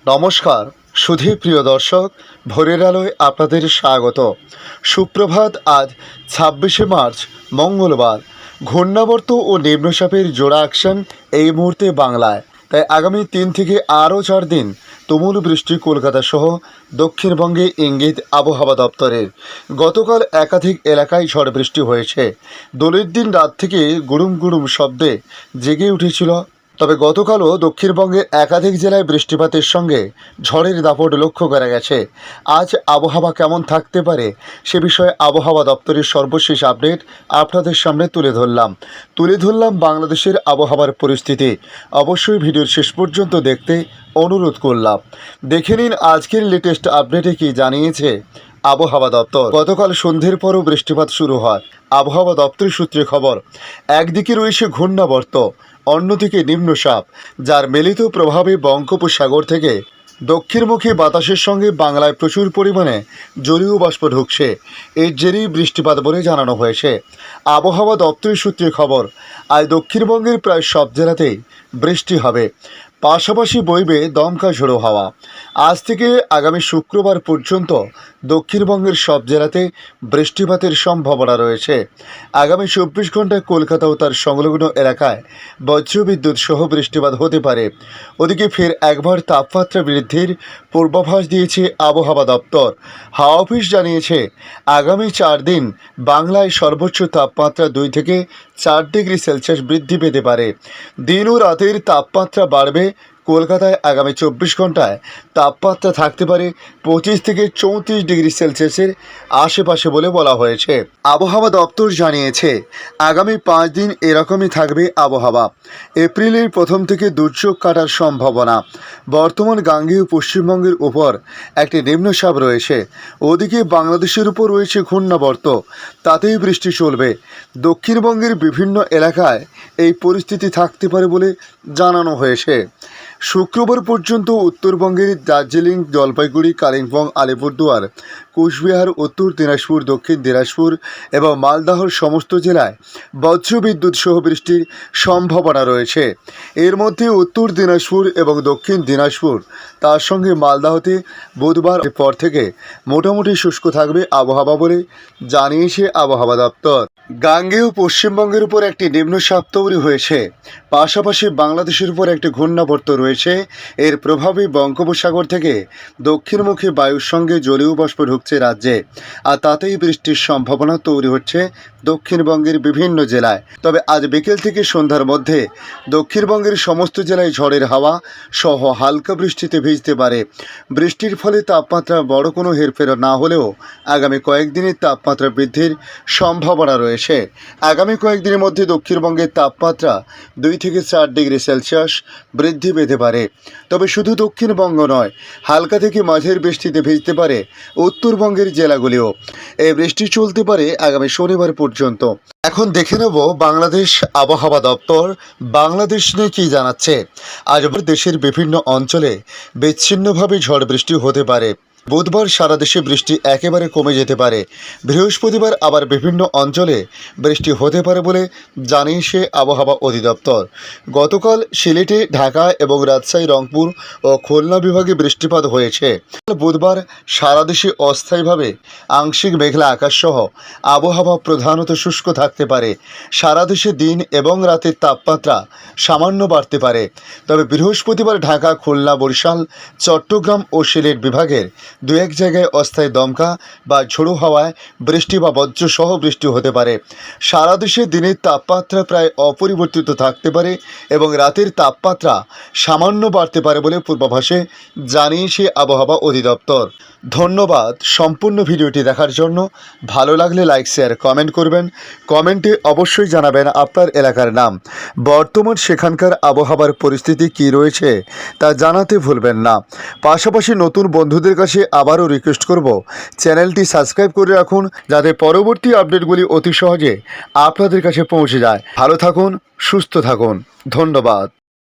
নমস্কার সুধী প্রিয় দর্শক, ভোরের আলোয় আপনাদের স্বাগত। সুপ্রভাত। আজ ২৬শে মার্চ মঙ্গলবার। ঘূর্ণাবর্ত ও নিম্নচাপের জোড়া অ্যাকশন এই মুহূর্তে বাংলায়, তাই আগামী ৩ থেকে আরও ৪ দিন তুমুল বৃষ্টি কলকাতা সহ দক্ষিণবঙ্গে ইঙ্গিত আবহাওয়া দপ্তরের। গতকাল একাধিক এলাকায় ঝড় বৃষ্টি হয়েছে। দোলের দিন রাত থেকে গুড়ুম গুড়ুম শব্দে জেগে উঠেছিল। তবে গতকালও দক্ষিণবঙ্গের একাধিক জেলায় বৃষ্টিপাতের সঙ্গে ঝড়ের দাপট লক্ষ্য করা গেছে। আজ আবহাওয়া কেমন থাকতে পারে সে বিষয়ে আবহাওয়া দপ্তরের সর্বশেষ আপডেট আপনাদের সামনে তুলে ধরলাম বাংলাদেশের আবহাওয়ার পরিস্থিতি। অবশ্যই ভিডিওর শেষ পর্যন্ত দেখতে অনুরোধ করলাম। দেখে নিন আজকের লেটেস্ট আপডেটে কি জানিয়েছে আবহাওয়া দপ্তর। গতকাল সন্ধ্যের পরও বৃষ্টিপাত শুরু হয়। আবহাওয়া দপ্তরের সূত্রে খবর, একদিকে রয়েছে ঘূর্ণাবর্ত, অন্যদিকে নিম্নচাপ, যার মিলিত প্রভাবে বঙ্গোপসাগর থেকে দক্ষিণমুখী বাতাসের সঙ্গে বাংলায় প্রচুর পরিমাণে জলীয় বাষ্প ঢুকছে। এর জেরেই বৃষ্টিপাত বলে জানানো হয়েছে। আবহাওয়া দপ্তরের সূত্রে খবর, আজ দক্ষিণবঙ্গের প্রায় সব জেলাতেই বৃষ্টি হবে, পাশাপাশি বইবে দমকা ঝোড়ো হাওয়া। আজ থেকে আগামী শুক্রবার পর্যন্ত দক্ষিণবঙ্গের সব জেলাতে বৃষ্টিপাতের সম্ভাবনা রয়েছে। আগামী ২৪ ঘন্টায় কলকাতা ও তার সংলগ্ন এলাকায় বজ্রবিদ্যুৎ সহ বৃষ্টিপাত হতে পারে। ওদিকে ফের একবার তাপমাত্রা বৃদ্ধির পূর্বাভাস দিয়েছে আবহাওয়া দপ্তর। হাওয়া অফিস জানিয়েছে, আগামী ৪ দিন বাংলায় সর্বোচ্চ তাপমাত্রা ২ থেকে ৪ ডিগ্রি সেলসিয়াস বৃদ্ধি পেতে পারে। দিন ও রাতের তাপমাত্রা বাড়বে। কলকাতায় আগামী ২৪ ঘন্টায় তাপমাত্রা থাকতে পারে ২৫ থেকে ৩৪ ডিগ্রি সেলসিয়াসের আশেপাশে বলে বলা হয়েছে। আবহাওয়া দপ্তর জানিয়েছে, আগামী ৫ দিন এরকমই থাকবে আবহাওয়া। এপ্রিলের প্রথম থেকে দুর্যোগ কাটার সম্ভাবনা। বর্তমান গাঙ্গেয় পশ্চিমবঙ্গের উপর একটি নিম্নচাপ রয়েছে, ওদিকে বাংলাদেশের উপর রয়েছে ঘূর্ণাবর্ত, তাতেই বৃষ্টি চলবে। দক্ষিণবঙ্গের বিভিন্ন এলাকায় এই পরিস্থিতি থাকতে পারে বলে জানানো হয়েছে। শুক্রবার পর্যন্ত উত্তরবঙ্গের দার্জিলিং, জলপাইগুড়ি, কালিম্পং, আলিপুরদুয়ার, কোচবিহার, উত্তর দিনাজপুর, দক্ষিণ দিনাজপুর এবং মালদহর সমস্ত জেলায় বজ্রবিদ্যুৎ সহ বৃষ্টির সম্ভাবনা রয়েছে। এর মধ্যে উত্তর দিনাজপুর এবং দক্ষিণ দিনাজপুর, তার সঙ্গে মালদহতে বুধবার পর থেকে মোটামুটি শুষ্ক থাকবে আবহাওয়া বলে জানিয়েছে আবহাওয়া দপ্তর। গাঙ্গেয় পশ্চিমবঙ্গের উপর একটি নিম্নচাপ তৈরি হয়েছে, পাশাপাশি বাংলাদেশের উপর একটি ঘূর্ণাবর্ত রয়েছে। এর প্রভাবে বঙ্গোপসাগর থেকে দক্ষিণমুখী বায়ুর সঙ্গে জলীয় বাষ্প ঢুকছে রাজ্যে, আর তাতেই বৃষ্টির সম্ভাবনা তৈরি হচ্ছে দক্ষিণবঙ্গের বিভিন্ন জেলায়। তবে আজ বিকেল থেকে সন্ধ্যার মধ্যে দক্ষিণবঙ্গের সমস্ত জেলায় ঝড়ের হাওয়া সহ হালকা বৃষ্টিতে ভিজতে পারে। বৃষ্টির ফলে তাপমাত্রা বড় কোনো হেরফের না হলেও আগামী কয়েকদিনের তাপমাত্রা বৃদ্ধির সম্ভাবনা রয়েছে। আগামী কয়েকদিনের মধ্যে দক্ষিণবঙ্গের তাপমাত্রা ২ থেকে ৪ ডিগ্রি সেলসিয়াস বৃদ্ধি পেতে পারে। তবে শুধু দক্ষিণবঙ্গ নয়, হালকা থেকে মাঝের বৃষ্টিতে ভিজতে পারে উত্তরবঙ্গের জেলাগুলিও। এই বৃষ্টি চলতে পারে আগামী শনিবার পর্যন্ত। এখন দেখে নেব বাংলাদেশ আবহাওয়া দপ্তর বাংলাদেশ নিয়ে কী জানাচ্ছে। আজ দেশের বিভিন্ন অঞ্চলে বিচ্ছিন্নভাবে ঝড় বৃষ্টি হতে পারে। বুধবার সারা দেশে বৃষ্টি একেবারে কমে যেতে পারে। বৃহস্পতিবার আবার বিভিন্ন অঞ্চলে বৃষ্টি হতে পারে বলে জানিয়েছে আবহাওয়া অধিদপ্তর। গতকাল সিলেটে, ঢাকা এবং রাজশাহী, রংপুর ও খুলনা বিভাগে বৃষ্টিপাত হয়েছে। বুধবার সারা দেশে অস্থায়ীভাবে আংশিক মেঘলা আকাশ সহ আবহাওয়া প্রধানত শুষ্ক থাকতে পারে। সারা দেশে দিন এবং রাতের তাপমাত্রা সামান্য বাড়তে পারে। তবে বৃহস্পতিবার ঢাকা, খুলনা, বরিশাল, চট্টগ্রাম ও সিলেট বিভাগের ২-১ জায়গায় অস্থায়ী দমকা বা ঝোড়ো হাওয়ায় বৃষ্টি বা বজ্রসহ বৃষ্টি হতে পারে। সারা দেশে দিনের তাপমাত্রা প্রায় অপরিবর্তিত থাকতে পারে এবং রাতের তাপমাত্রা সামান্য বাড়তে পারে বলে পূর্বাভাসে জানিয়েছে আবহাওয়া অধিদপ্তর। ধন্যবাদ সম্পূর্ণ ভিডিওটি দেখার জন্য। ভালো লাগলে লাইক, শেয়ার, কমেন্ট করবেন। কমেন্টে অবশ্যই জানাবেন আপনার এলাকার নাম। বর্তমান সেখানকার আবহাওয়ার পরিস্থিতি কী রয়েছে তা জানাতে ভুলবেন না। পাশাপাশি নতুন বন্ধুদের কাছে আবারও রিকোয়েস্ট করব, চ্যানেলটি সাবস্ক্রাইব করে রাখুন যাতে পরবর্তী আপডেটগুলি অতি সহজে আপনাদের কাছে পৌঁছে যায়। ভালো থাকুন, সুস্থ থাকুন। ধন্যবাদ।